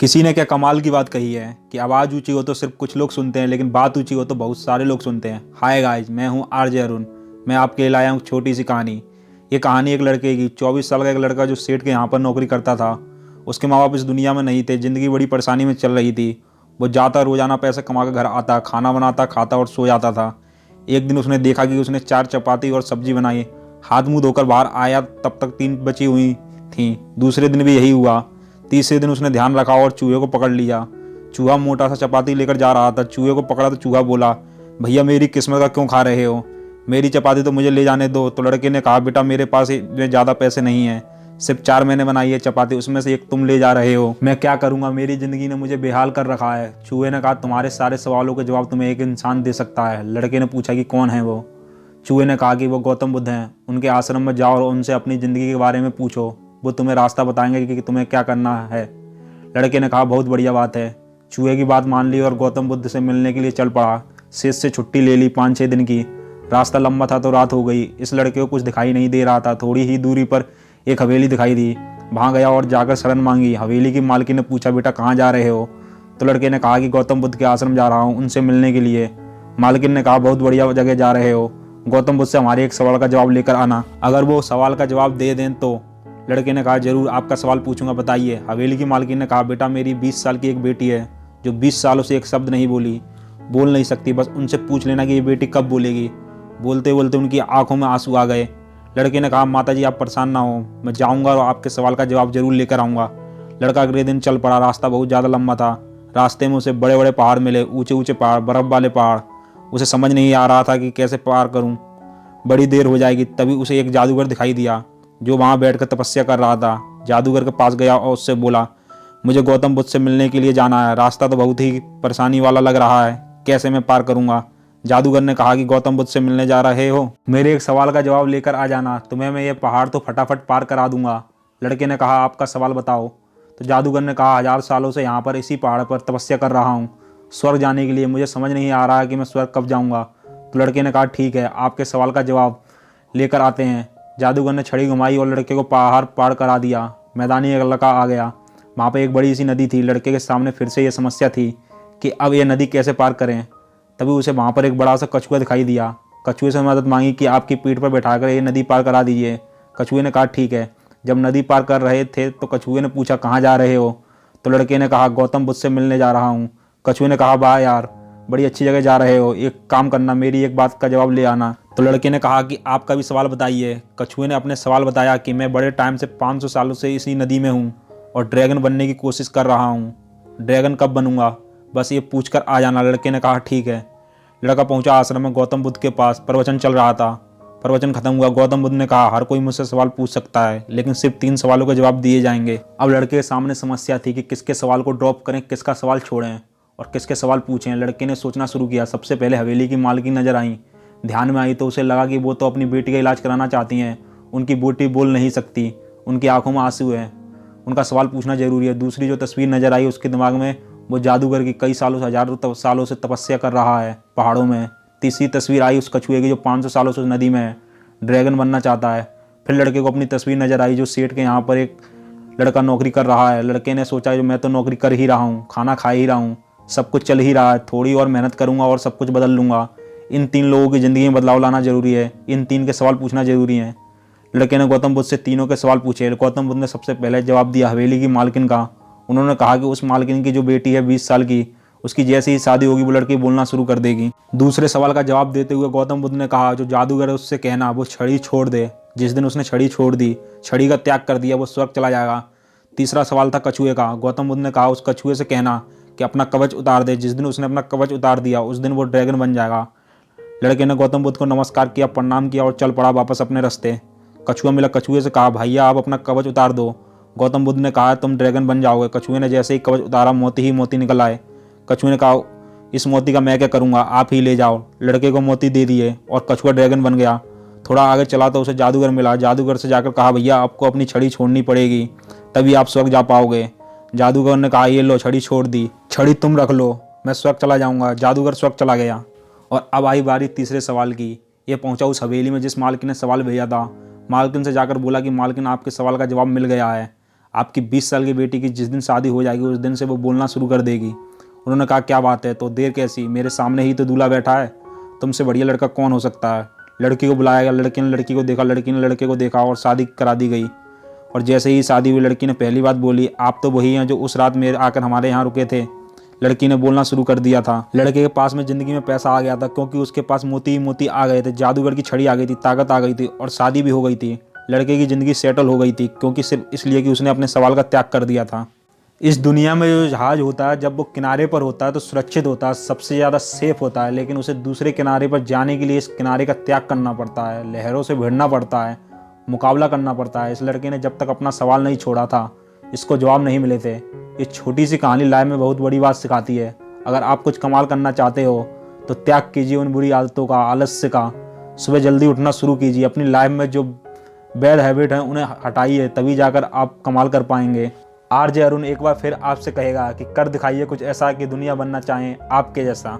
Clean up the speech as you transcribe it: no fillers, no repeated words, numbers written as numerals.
किसी ने क्या कमाल की बात कही है कि आवाज़ ऊंची हो तो सिर्फ कुछ लोग सुनते हैं, लेकिन बात ऊंची हो तो बहुत सारे लोग सुनते हैं। हाय गाइस, मैं हूं आरजे अरुण। मैं आपके लिए लाया हूं छोटी सी कहानी। ये कहानी एक लड़के की, 24 साल का एक लड़का जो सेठ के यहाँ पर नौकरी करता था। उसके माँ बाप इस दुनिया में नहीं थे, ज़िंदगी बड़ी परेशानी में चल रही थी। वो जाता, रोज़ाना पैसा कमा कर घर आता, खाना बनाता, खाता और सो जाता था। एक दिन उसने देखा कि उसने 4 चपाती और सब्जी बनाई। हाथ मुंह धोकर बाहर आया, तब तक 3 बची हुई थीं। दूसरे दिन भी यही हुआ। तीसरे दिन उसने ध्यान रखा और चूहे को पकड़ लिया। चूहा मोटा सा चपाती लेकर जा रहा था। चूहे को पकड़ा तो चूहा बोला, भैया मेरी किस्मत का क्यों खा रहे हो, मेरी चपाती तो मुझे ले जाने दो। तो लड़के ने कहा, बेटा मेरे पास में ज़्यादा पैसे नहीं हैं, सिर्फ 4 मैंने बनाई है चपाती, उसमें से एक तुम ले जा रहे हो, मैं क्या करूँगा, मेरी ज़िंदगी ने मुझे बेहाल कर रखा है। चूहे ने कहा, तुम्हारे सारे सवालों के जवाब तुम्हें एक इंसान दे सकता है। लड़के ने पूछा कि कौन है वो। चूहे ने कहा कि वो गौतम बुद्ध हैं। उनके आश्रम में जाओ और उनसे अपनी ज़िंदगी के बारे में पूछो, वो तुम्हें रास्ता बताएंगे कि तुम्हें क्या करना है। लड़के ने कहा, बहुत बढ़िया बात है। चूहे की बात मान ली और गौतम बुद्ध से मिलने के लिए चल पड़ा। सेठ से छुट्टी ले ली 5-6 दिन की। रास्ता लंबा था तो रात हो गई। इस लड़के को कुछ दिखाई नहीं दे रहा था। थोड़ी ही दूरी पर एक हवेली दिखाई दी। वहाँ गया और जाकर शरण मांगी। हवेली की मालकिन ने पूछा, बेटा कहाँ जा रहे हो। तो लड़के ने कहा कि गौतम बुद्ध के आश्रम जा रहा हूँ, उनसे मिलने के लिए। मालकिन ने कहा, बहुत बढ़िया जगह जा रहे हो। गौतम बुद्ध से हमारे एक सवाल का जवाब लेकर आना, अगर वो सवाल का जवाब दे दें तो। लड़के ने कहा, जरूर आपका सवाल पूछूंगा, बताइए। हवेली की मालकिन ने कहा, बेटा मेरी 20 साल की एक बेटी है जो 20 सालों से एक शब्द नहीं बोल नहीं सकती। बस उनसे पूछ लेना कि ये बेटी कब बोलेगी। बोलते बोलते उनकी आंखों में आंसू आ गए। लड़के ने कहा, माता जी आप परेशान ना हो, मैं जाऊंगा और आपके सवाल का जवाब जरूर लेकर आऊँगा। लड़का अगले दिन चल पड़ा। रास्ता बहुत ज़्यादा लंबा था। रास्ते में उसे बड़े बड़े पहाड़ मिले, ऊंचे ऊंचे पहाड़, बर्फ़ वाले पहाड़। उसे समझ नहीं आ रहा था कि कैसे पार करूँ, बड़ी देर हो जाएगी। तभी उसे एक जादूगर दिखाई दिया जो वहाँ बैठकर तपस्या कर रहा था। जादूगर के पास गया और उससे बोला, मुझे गौतम बुद्ध से मिलने के लिए जाना है, रास्ता तो बहुत ही परेशानी वाला लग रहा है, कैसे मैं पार करूँगा। जादूगर ने कहा कि गौतम बुद्ध से मिलने जा रहे हो, मेरे एक सवाल का जवाब लेकर आ जाना, तुम्हें मैं ये पहाड़ तो फटाफट पार करा दूंगा। लड़के ने कहा, आपका सवाल बताओ। तो जादूगर ने कहा, 1000 सालों से यहाँ पर इसी पहाड़ पर तपस्या कर रहा हूँ स्वर्ग जाने के लिए, मुझे समझ नहीं आ रहा है कि मैं स्वर्ग कब जाऊँगा। तो लड़के ने कहा, ठीक है, आपके सवाल का जवाब लेकर आते हैं। जादूगर ने छड़ी घुमाई और लड़के को पहाड़ पार करा दिया। मैदानी इलाका आ गया। वहाँ पर एक बड़ी सी नदी थी। लड़के के सामने फिर से ये समस्या थी कि अब ये नदी कैसे पार करें। तभी उसे वहाँ पर एक बड़ा सा कछुआ दिखाई दिया। कछुए से मदद मांगी कि आपकी पीठ पर बैठाकर ये नदी पार करा दीजिए। कछुए ने कहा, ठीक है। जब नदी पार कर रहे थे तो कछुए ने पूछा, कहाँ जा रहे हो। तो लड़के ने कहा, गौतम बुद्ध से मिलने जा रहा हूँ। कछुए ने कहा, वाह यार, बड़ी अच्छी जगह जा रहे हो, एक काम करना, मेरी एक बात का जवाब ले आना। तो लड़के ने कहा कि आपका भी सवाल बताइए। कछुए ने अपने सवाल बताया कि मैं बड़े टाइम से 500 सालों से इसी नदी में हूँ और ड्रैगन बनने की कोशिश कर रहा हूँ। ड्रैगन कब बनूंगा, बस ये पूछ कर आ जाना। लड़के ने कहा, ठीक है। लड़का पहुंचा आश्रम में। गौतम बुद्ध के पास प्रवचन चल रहा था। प्रवचन खत्म हुआ। गौतम बुद्ध ने कहा, हर कोई मुझसे सवाल पूछ सकता है, लेकिन सिर्फ 3 सवालों के जवाब दिए जाएंगे। अब लड़के के सामने समस्या थी कि किसके सवाल को ड्रॉप करें, किसका सवाल छोड़ें और किसके सवाल पूछें। लड़के ने सोचना शुरू किया। सबसे पहले हवेली की मालकिन नजर आई। ध्यान में आई तो उसे लगा कि वो तो अपनी बेटी का इलाज कराना चाहती हैं। उनकी बेटी बोल नहीं सकती, उनकी आंखों में आंसू है, उनका सवाल पूछना जरूरी है। दूसरी जो तस्वीर नजर आई उसके दिमाग में, वो जादूगर की कई सालों से, हजारों सालों से तपस्या कर रहा है पहाड़ों में। तीसरी तस्वीर आई उस कछुए की जो 500 सालों से नदी में है, ड्रैगन बनना चाहता है। फिर लड़के को अपनी तस्वीर नजर आई जो सेठ के यहाँ पर एक लड़का नौकरी कर रहा है। लड़के ने सोचा, जो मैं तो नौकरी कर ही रहा हूँ, खाना खा ही रहा हूँ, सब कुछ चल ही रहा है, थोड़ी और मेहनत करूँगा और सब कुछ बदल लूँगा। इन 3 लोगों की ज़िंदगी में बदलाव लाना जरूरी है, इन 3 के सवाल पूछना जरूरी है। लड़के ने गौतम बुद्ध से तीनों के सवाल पूछे। गौतम बुद्ध ने सबसे पहले जवाब दिया हवेली की मालकिन का। उन्होंने कहा कि उस मालकिन की जो बेटी है 20 साल की, उसकी जैसे ही शादी होगी वो लड़की बोलना शुरू कर देगी। दूसरे सवाल का जवाब देते हुए गौतम बुद्ध ने कहा, जो जादूगर है उससे कहना वो छड़ी छोड़ दे। जिस दिन उसने छड़ी छोड़ दी, छड़ी का त्याग कर दिया, वो स्वर्ग चला जाएगा। तीसरा सवाल था कछुए का। गौतम बुद्ध ने कहा उस कछुए से कहना कि अपना कवच उतार दे। जिस दिन उसने अपना कवच उतार दिया उस दिन वो ड्रैगन बन जाएगा। लड़के ने गौतम बुद्ध को नमस्कार किया, प्रणाम किया और चल पड़ा वापस अपने रास्ते। कछुआ मिला। कछुए से कहा, भैया आप अपना कवच उतार दो। गौतम बुद्ध ने कहा, तुम ड्रैगन बन जाओगे। कछुए ने जैसे ही कवच उतारा, मोती ही मोती निकल आए। कछुए ने कहा, इस मोती का मैं क्या करूँगा, आप ही ले जाओ। लड़के को मोती दे दिए और कछुआ ड्रैगन बन गया। थोड़ा आगे चला तो उसे जादूगर मिला। जादूगर से जाकर कहा, भैया आपको अपनी छड़ी छोड़नी पड़ेगी, तभी आप स्वर्ग जा पाओगे। जादूगर ने कहा, ये लो छड़ी छोड़ दी, छड़ी तुम रख लो, मैं स्वर्ग चला जाऊँगा। जादूगर स्वर्ग चला गया। और अब आई बारी तीसरे सवाल की। ये पहुँचा उस हवेली में जिस मालकिन ने सवाल भेजा था। मालकिन से जाकर बोला कि मालकिन आपके सवाल का जवाब मिल गया है, आपकी 20 साल की बेटी की जिस दिन शादी हो जाएगी उस दिन से वो बोलना शुरू कर देगी। उन्होंने कहा क्या बात है, तो देर कैसी, मेरे सामने ही तो दूल्हा बैठा है, तुमसे बढ़िया लड़का कौन हो सकता है। लड़की को बुलाया गया, लड़के ने लड़की को देखा, लड़की ने लड़के को देखा और शादी करा दी गई। और जैसे ही शादी हुई लड़की ने पहली बात बोली, आप तो वही हैं जो उस रात मेरे आकर हमारे यहाँ रुके थे। लड़की ने बोलना शुरू कर दिया था। लड़के के पास में ज़िंदगी में पैसा आ गया था क्योंकि उसके पास मोती ही मोती आ गए थे, जादूगर की छड़ी आ गई थी, ताकत आ गई थी और शादी भी हो गई थी। लड़के की ज़िंदगी सेटल हो गई थी क्योंकि सिर्फ इसलिए कि उसने अपने सवाल का त्याग कर दिया था। इस दुनिया में जो जहाज़ होता है जब वो किनारे पर होता है तो सुरक्षित होता है, सबसे ज़्यादा सेफ होता है, लेकिन उसे दूसरे किनारे पर जाने के लिए इस किनारे का त्याग करना पड़ता है, लहरों से भिड़ना पड़ता है, मुकाबला करना पड़ता है। इस लड़के ने जब तक अपना सवाल नहीं छोड़ा था, इसको जवाब नहीं मिले थे। ये छोटी सी कहानी लाइफ में बहुत बड़ी बात सिखाती है। अगर आप कुछ कमाल करना चाहते हो तो त्याग कीजिए उन बुरी आदतों का, आलस्य का। सुबह जल्दी उठना शुरू कीजिए। अपनी लाइफ में जो बैड हैबिट हैं उन्हें हटाइए, तभी जाकर आप कमाल कर पाएंगे। आरजे अरुण एक बार फिर आपसे कहेगा कि कर दिखाइए कुछ ऐसा कि दुनिया बनना चाहें आपके जैसा।